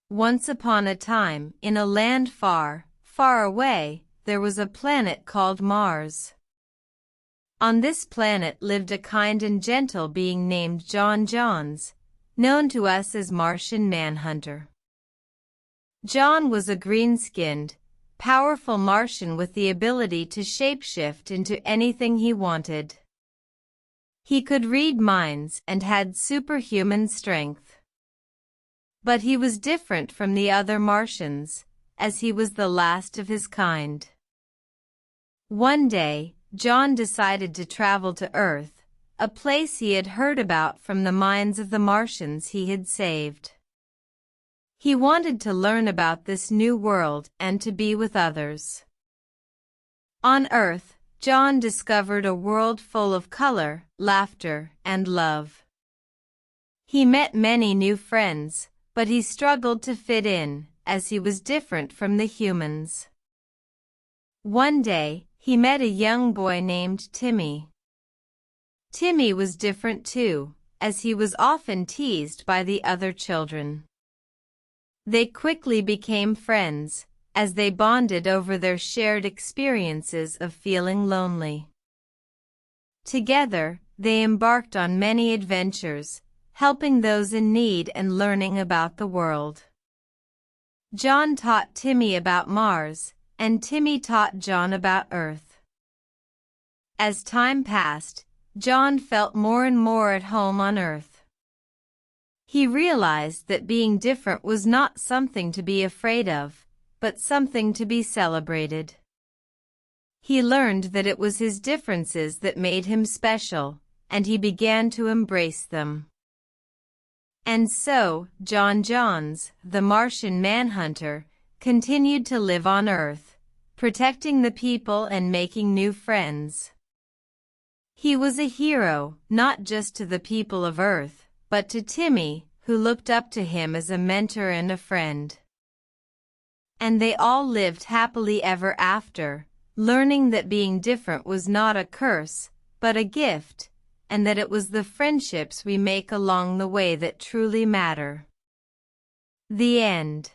Once upon a time, in a land far, far away, there was a planet called Mars. On this planet lived a kind and gentle being named John, known to us as Martian Manhunter. John was a green-skinned, powerful Martian with the ability to shapeshift into anything he wanted. He could read minds and had superhuman strength. But he was different from the other Martians, as he was the last of his kind. One day, John decided to travel to Earth, a place he had heard about from the minds of the Martians he had saved. He wanted to learn about this new world and to be with others. On Earth, John discovered a world full of color, laughter, and love. He met many new friends, but he struggled to fit in, as he was different from the humans. One day, he met a young boy named Timmy. Timmy was different too, as he was often teased by the other children. They quickly became friends, as they bonded over their shared experiences of feeling lonely. Together, they embarked on many adventures, helping those in need and learning about the world. John taught Timmy about Mars, and Timmy taught John about Earth. As time passed, John felt more and more at home on Earth. He realized that being different was not something to be afraid of, but something to be celebrated. He learned that it was his differences that made him special, and he began to embrace them. And so, John, the Martian Manhunter, continued to live on Earth, protecting the people and making new friends. He was a hero, not just to the people of Earth, but to Timmy, who looked up to him as a mentor and a friend. And they all lived happily ever after, learning that being different was not a curse, but a gift, and that it was the friendships we make along the way that truly matter. The end.